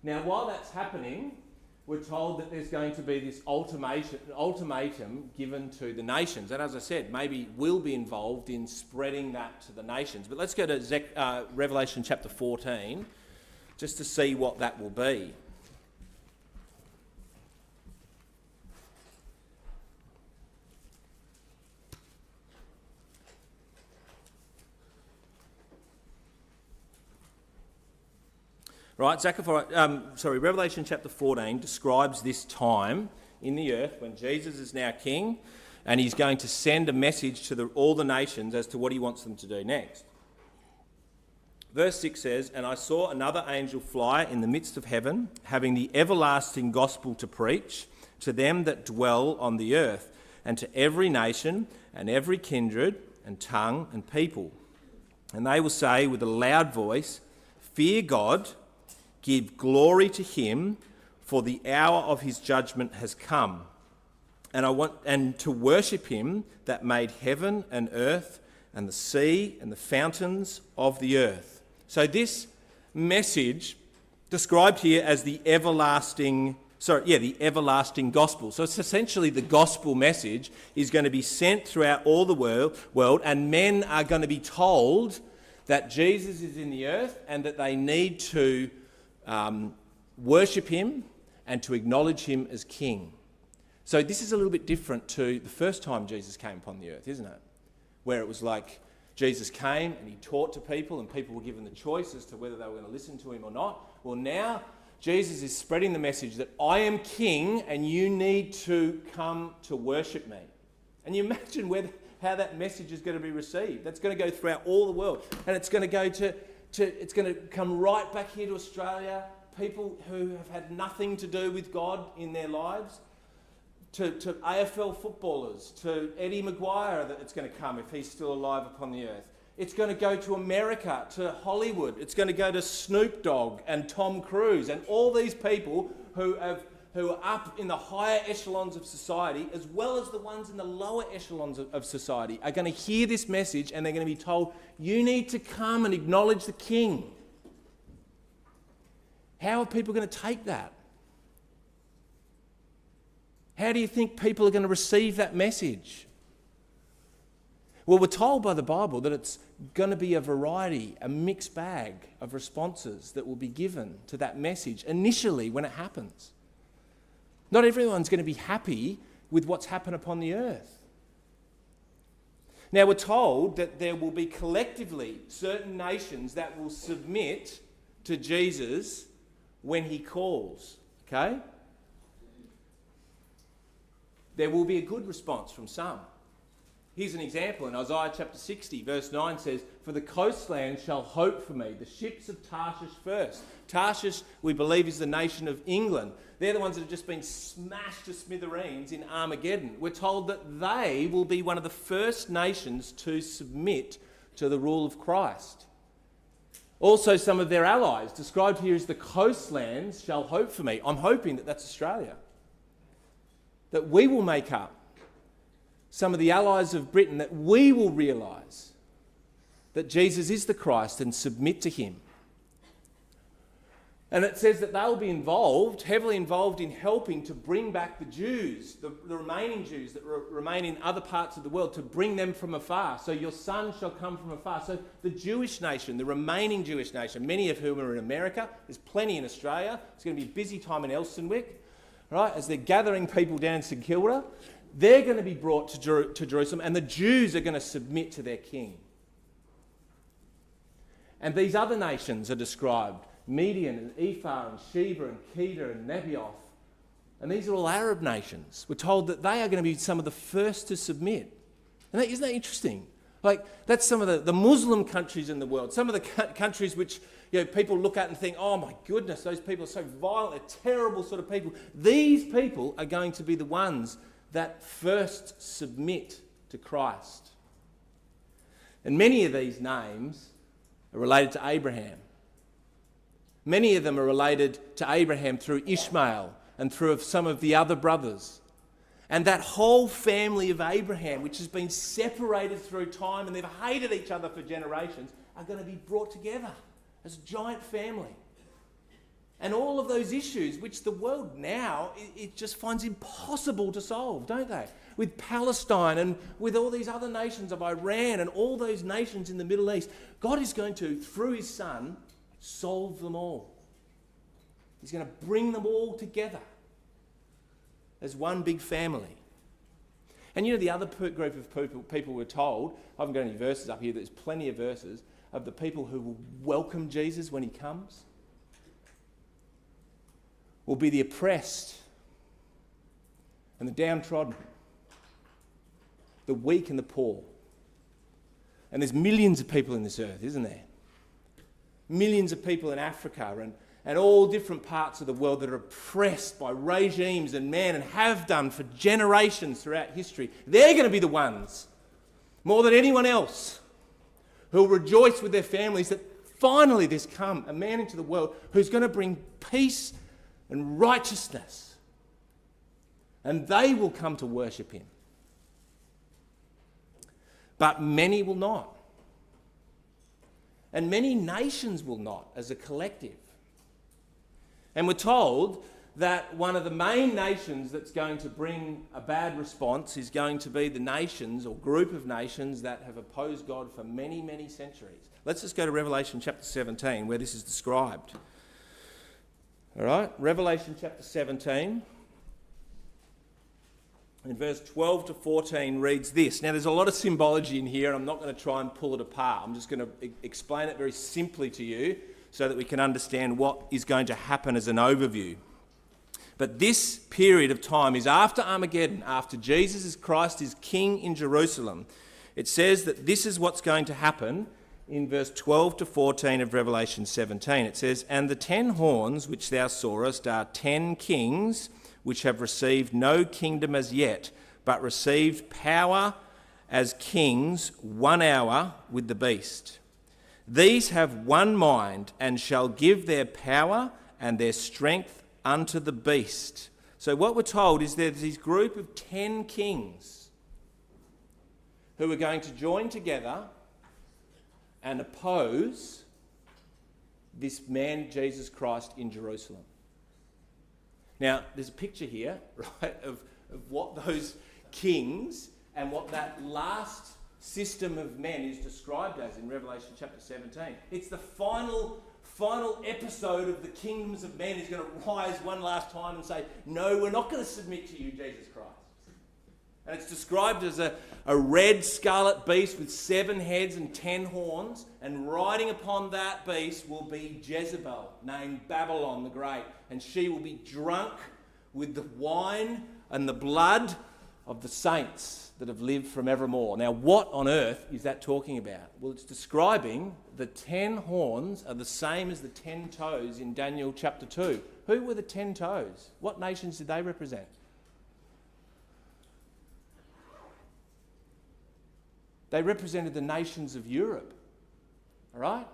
Now, while that's happening, we're told that there's going to be this ultimatum given to the nations. And as I said, maybe we'll be involved in spreading that to the nations. But let's go to Revelation chapter 14 just to see what that will be. Right, Revelation chapter 14 describes this time in the earth when Jesus is now king, and he's going to send a message to all the nations as to what he wants them to do next. Verse 6 says, "And I saw another angel fly in the midst of heaven, having the everlasting gospel to preach to them that dwell on the earth, and to every nation and every kindred and tongue and people. And they will say with a loud voice, 'Fear God, give glory to him, for the hour of his judgment has come. And to worship him that made heaven and earth and the sea and the fountains of the earth.'" So this message described here as the everlasting gospel. So it's essentially the gospel message is going to be sent throughout all the world, and men are going to be told that Jesus is in the earth and that they need to worship him and to acknowledge him as king. So this is a little bit different to the first time Jesus came upon the earth, isn't it? Where it was like Jesus came and he taught to people, and people were given the choice as to whether they were going to listen to him or not. Well, now Jesus is spreading the message that I am king and you need to come to worship me. And you imagine how that message is going to be received. That's going to go throughout all the world, and it's going to go it's going to come right back here to Australia. People who have had nothing to do with God in their lives, to AFL footballers, to Eddie Maguire, that it's going to come if he's still alive upon the earth. It's going to go to America, to Hollywood. It's going to go to Snoop Dogg and Tom Cruise and all these people who are up in the higher echelons of society, as well as the ones in the lower echelons of society, are going to hear this message, and they're going to be told, you need to come and acknowledge the king. How are people going to take that? How do you think people are going to receive that message? Well, we're told by the Bible that it's going to be a variety, a mixed bag of responses that will be given to that message initially when it happens. Not everyone's going to be happy with what's happened upon the earth. Now, we're told that there will be collectively certain nations that will submit to Jesus when he calls, okay? There will be a good response from some. Here's an example in Isaiah chapter 60, verse 9 says, "For the coastland shall hope for me, the ships of Tarshish first." Tarshish, we believe, is the nation of England. They're the ones that have just been smashed to smithereens in Armageddon. We're told that they will be one of the first nations to submit to the rule of Christ. Also, some of their allies, described here as the coastlands, shall hope for me. I'm hoping that that's Australia. That we will make up some of the allies of Britain, that we will realise that Jesus is the Christ and submit to him. And it says that they'll be involved, heavily involved in helping to bring back the Jews, the remaining Jews that remain in other parts of the world, to bring them from afar. So your son shall come from afar. So the Jewish nation, the remaining Jewish nation, many of whom are in America, there's plenty in Australia. It's going to be a busy time in Elstonwick, right, as they're gathering people down in St Kilda. They're going to be brought to Jerusalem, and the Jews are going to submit to their king. And these other nations are described: Median and Ephah and Sheba and Kedar and Nebaioth. And these are all Arab nations. We're told that they are going to be some of the first to submit. And isn't that interesting? Like, that's some of the Muslim countries in the world, some of the countries which, you know, people look at and think, oh my goodness, those people are so violent, they're terrible sort of people. These people are going to be the ones that first submit to Christ. And many of these names are related to Abraham. Many of them are related to Abraham through Ishmael and through some of the other brothers. And that whole family of Abraham, which has been separated through time and they've hated each other for generations, are going to be brought together as a giant family. And all of those issues, which the world now, it just finds impossible to solve, don't they? With Palestine and with all these other nations of Iran and all those nations in the Middle East, God is going to, through his Son, solve them all. He's going to bring them all together as one big family. And you know, the other group of people we're told, I haven't got any verses up here, there's plenty of verses, of the people who will welcome Jesus when he comes, will be the oppressed and the downtrodden, the weak and the poor. And there's millions of people in this earth, isn't there? Millions of people in Africa and all different parts of the world that are oppressed by regimes and men and have done for generations throughout history. They're going to be the ones, more than anyone else, who will rejoice with their families that finally there's come a man into the world who's going to bring peace and righteousness. And they will come to worship him. But many will not. And many nations will not as a collective. And we're told that one of the main nations that's going to bring a bad response is going to be the nations or group of nations that have opposed God for many, many centuries. Let's just go to Revelation chapter 17 where this is described. All right, Revelation chapter 17. And verse 12 to 14 reads this. Now, there's a lot of symbology in here, and I'm not going to try and pull it apart. I'm just going to explain it very simply to you so that we can understand what is going to happen as an overview. But this period of time is after Armageddon, after Jesus Christ is king in Jerusalem. It says that this is what's going to happen in verse 12 to 14 of Revelation 17. It says, "And the 10 horns which thou sawest are 10 kings, which have received no kingdom as yet, but received power as kings 1 hour with the beast. These have one mind, and shall give their power and their strength unto the beast." So what we're told is there's this group of 10 kings who are going to join together and oppose this man, Jesus Christ, in Jerusalem. Now, there's a picture here, right, of what those kings and what that last system of men is described as in Revelation chapter 17. It's the final episode of the kingdoms of men is going to rise one last time and say, no, we're not going to submit to you, Jesus Christ. And it's described as a red scarlet beast with 7 heads and 10 horns, and riding upon that beast will be Jezebel, named Babylon the Great, and she will be drunk with the wine and the blood of the saints that have lived from evermore. Now, what on earth is that talking about? Well, it's describing the 10 horns are the same as the 10 toes in Daniel chapter 2. Who were the 10 toes? What nations did they represent? They represented the nations of Europe. All right?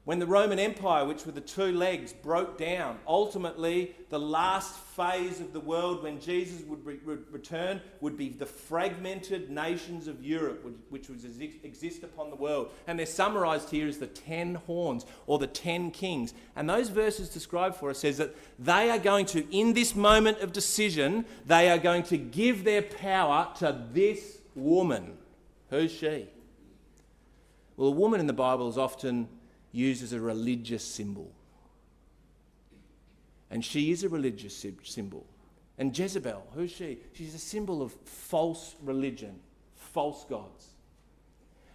When the Roman Empire, which were the two legs, broke down, ultimately the last phase of the world when Jesus would return would be the fragmented nations of Europe, which would exist upon the world. And they're summarised here as the 10 horns or the 10 kings. And those verses described for us says that they are going to, in this moment of decision, they are going to give their power to this woman. Who's she? Well, a woman in the Bible is often used as a religious symbol. And she is a religious symbol. And Jezebel, who's she? She's a symbol of false religion, false gods.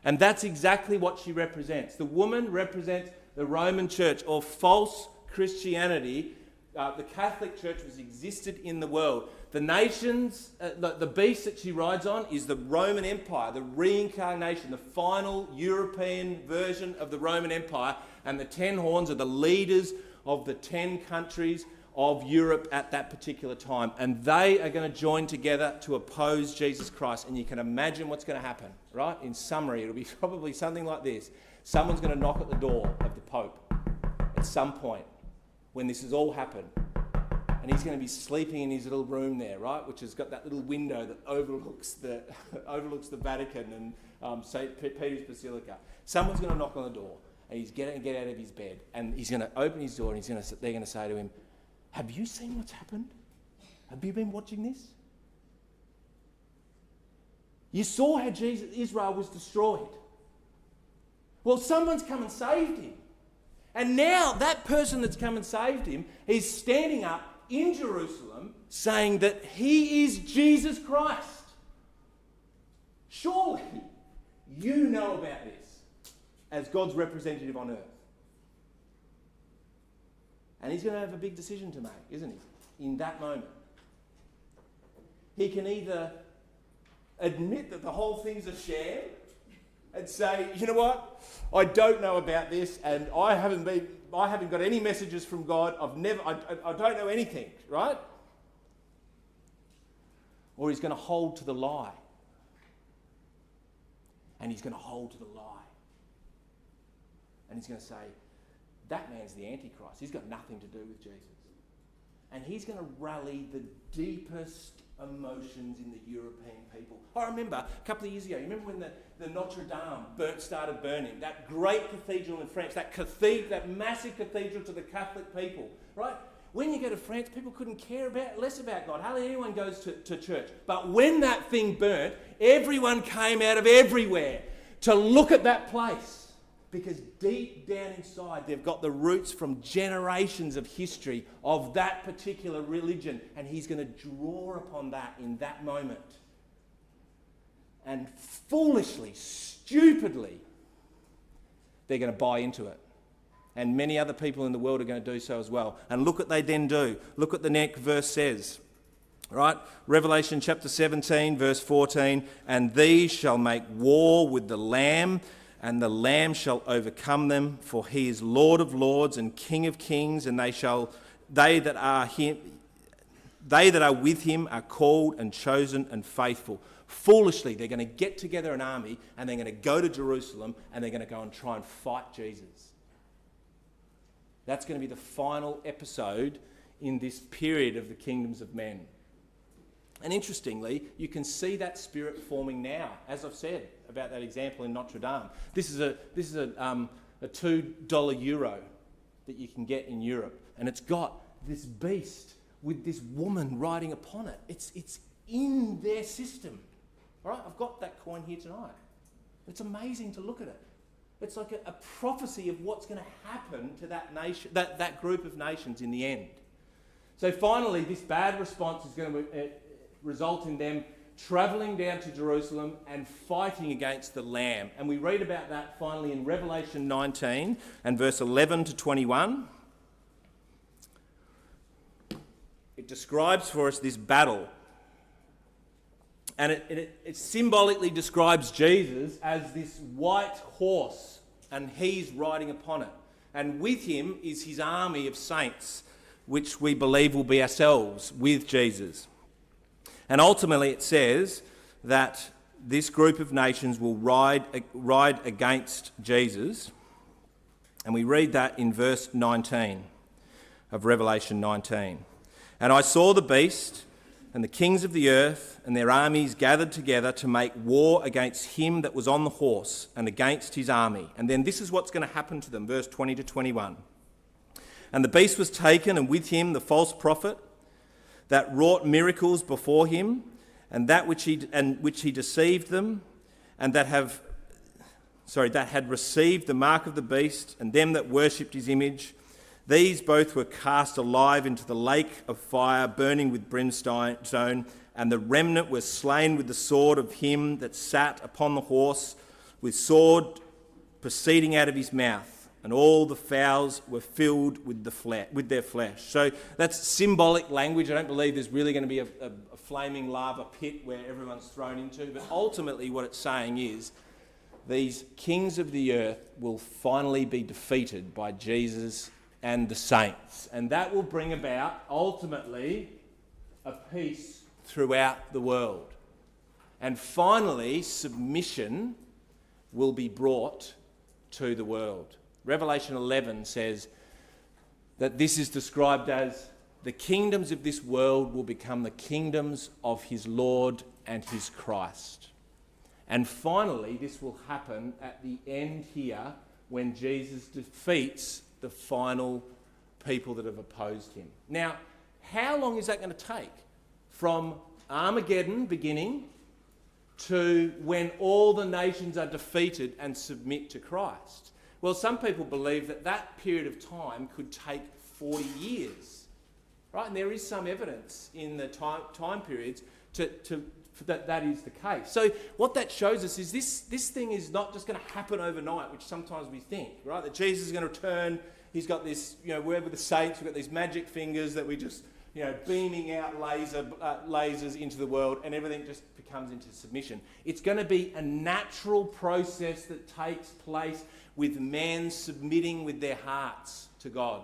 And that's exactly what she represents. The woman represents the Roman Church or false Christianity. The Catholic Church was existed in the world. The nations, the beast that she rides on is the Roman Empire, the reincarnation, the final European version of the Roman Empire. And the 10 horns are the leaders of the 10 countries of Europe at that particular time. And they are going to join together to oppose Jesus Christ. And you can imagine what's going to happen, right? In summary, it'll be probably something like this. Someone's going to knock at the door of the Pope at some point when this has all happened. And he's going to be sleeping in his little room there, right, which has got that little window that overlooks the Vatican and St. Peter's Basilica. Someone's going to knock on the door, and he's going to get out of his bed, and he's going to open his door, and they're going to say to him, "Have you seen what's happened? Have you been watching this? You saw how Israel was destroyed. Well, someone's come and saved him. And now that person that's come and saved him is standing up in Jerusalem saying that he is Jesus Christ. Surely you know about this as God's representative on earth." And he's going to have a big decision to make, isn't he? In that moment. He can either admit that the whole thing's a sham and say, "You know what? I don't know about this, and I haven't got any messages from God. I don't know anything," right? Or he's going to hold to the lie. And he's going to hold to the lie. And he's going to say, that man's the Antichrist. He's got nothing to do with Jesus. And he's going to rally the deepest emotions in the European people. I remember a couple of years ago, you remember when the Notre Dame started burning? That great cathedral in France, that massive cathedral to the Catholic people, right? When you go to France, people couldn't care less about God. Hardly anyone goes to church. But when that thing burnt, everyone came out of everywhere to look at that place. Because deep down inside, they've got the roots from generations of history of that particular religion. And he's going to draw upon that in that moment. And foolishly, stupidly, they're going to buy into it. And many other people in the world are going to do so as well. And look what they then do. Look what the next verse says. Right? Revelation chapter 17, verse 14. "And these shall make war with the Lamb, and the Lamb shall overcome them, for he is Lord of lords and King of kings, and they that are with him are called and chosen and faithful." Foolishly, they're going to get together an army, and they're going to go to Jerusalem, and they're going to go and try and fight Jesus. That's going to be the final episode in this period of the kingdoms of men. And interestingly, you can see that spirit forming now, as I've said about that example in Notre Dame. This is a $2 euro that you can get in Europe, and it's got this beast with this woman riding upon it. It's in their system. All right, I've got that coin here tonight. It's amazing to look at it. It's like a prophecy of what's going to happen to that nation, that group of nations in the end. So finally, this bad response is going to result in them travelling down to Jerusalem and fighting against the Lamb. And we read about that finally in Revelation 19 and verse 11 to 21. It describes for us this battle And it symbolically describes Jesus as this white horse, and he's riding upon it. And with him is his army of saints, which we believe will be ourselves with Jesus. And ultimately it says that this group of nations will ride against Jesus. And we read that in verse 19 of Revelation 19. And I saw the beast and the kings of the earth and their armies gathered together to make war against him that was on the horse and against his army. And then this is what's going to happen to them, verse 20 to 21. And the beast was taken, and with him the false prophet that wrought miracles before him, and which he deceived them, and that had received the mark of the beast, and them that worshipped his image. These both were cast alive into the lake of fire, burning with brimstone, and the remnant were slain with the sword of him that sat upon the horse, with sword proceeding out of his mouth. And all the fowls were filled with their flesh. So that's symbolic language. I don't believe there's really going to be a flaming lava pit where everyone's thrown into. But ultimately what it's saying is these kings of the earth will finally be defeated by Jesus and the saints. And that will bring about, ultimately, a peace throughout the world. And finally, submission will be brought to the world. Revelation 11 says that this is described as the kingdoms of this world will become the kingdoms of his Lord and his Christ. And finally, this will happen at the end here when Jesus defeats the final people that have opposed him. Now, how long is that going to take? From Armageddon beginning to when all the nations are defeated and submit to Christ? Well, some people believe that period of time could take 40 years, right? And there is some evidence in the time periods that is the case. So what that shows us is this thing is not just going to happen overnight, which sometimes we think, right? That Jesus is going to return. He's got this, we're with the saints. We've got these magic fingers that we just, beaming out lasers into the world, and everything just comes into submission. It's going to be a natural process that takes place with men submitting with their hearts to God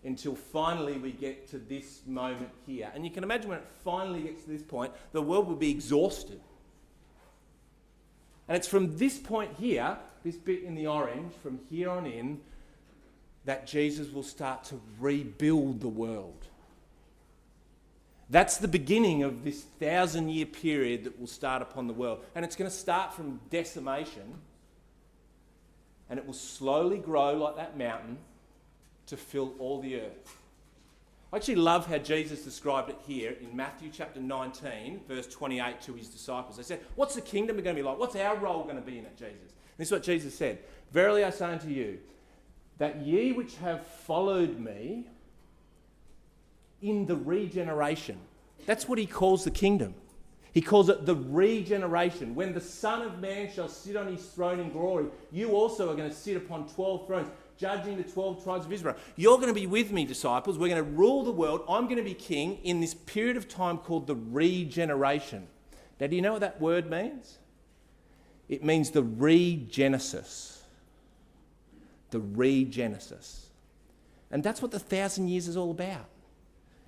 until finally we get to this moment here. And you can imagine when it finally gets to this point, the world will be exhausted. And it's from this point here, this bit in the orange, from here on in, that Jesus will start to rebuild the world. That's the beginning of this 1,000-year period that will start upon the world. And it's going to start from decimation, and it will slowly grow like that mountain to fill all the earth. I actually love how Jesus described it here in Matthew chapter 19, verse 28 to his disciples. They said, what's the kingdom going to be like? What's our role going to be in it, Jesus? And this is what Jesus said. Verily I say unto you, that ye which have followed me in the regeneration. That's what he calls the kingdom. He calls it the regeneration. When the Son of Man shall sit on his throne in glory, you also are going to sit upon 12 thrones, judging the 12 tribes of Israel. You're going to be with me, disciples. We're going to rule the world. I'm going to be king in this period of time called the regeneration. Now, do you know what that word means? It means the regenesis. The regenesis. And that's what the 1,000 years is all about.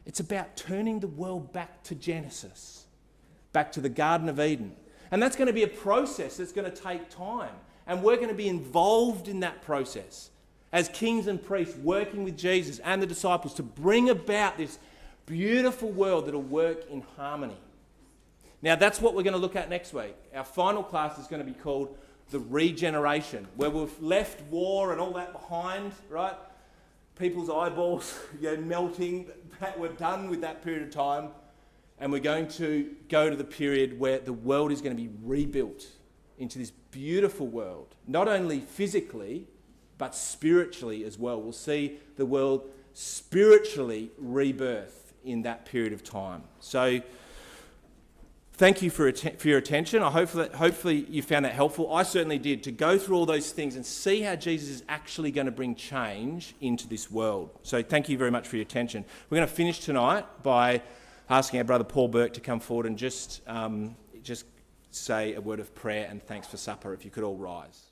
It's about turning the world back to Genesis, back to the Garden of Eden. And that's going to be a process that's going to take time. And we're going to be involved in that process as kings and priests working with Jesus and the disciples to bring about this beautiful world that will work in harmony. Now, that's what we're going to look at next week. Our final class is going to be called the regeneration, where we've left war and all that behind, right? People's eyeballs melting. We're done with that period of time. And we're going to go to the period where the world is going to be rebuilt into this beautiful world, not only physically, but spiritually as well. We'll see the world spiritually rebirth in that period of time. So thank you for your attention. Hopefully you found that helpful. I certainly did, to go through all those things and see how Jesus is actually going to bring change into this world. So thank you very much for your attention. We're going to finish tonight by asking our brother Paul Burke to come forward and just just say a word of prayer and thanks for supper, if you could all rise.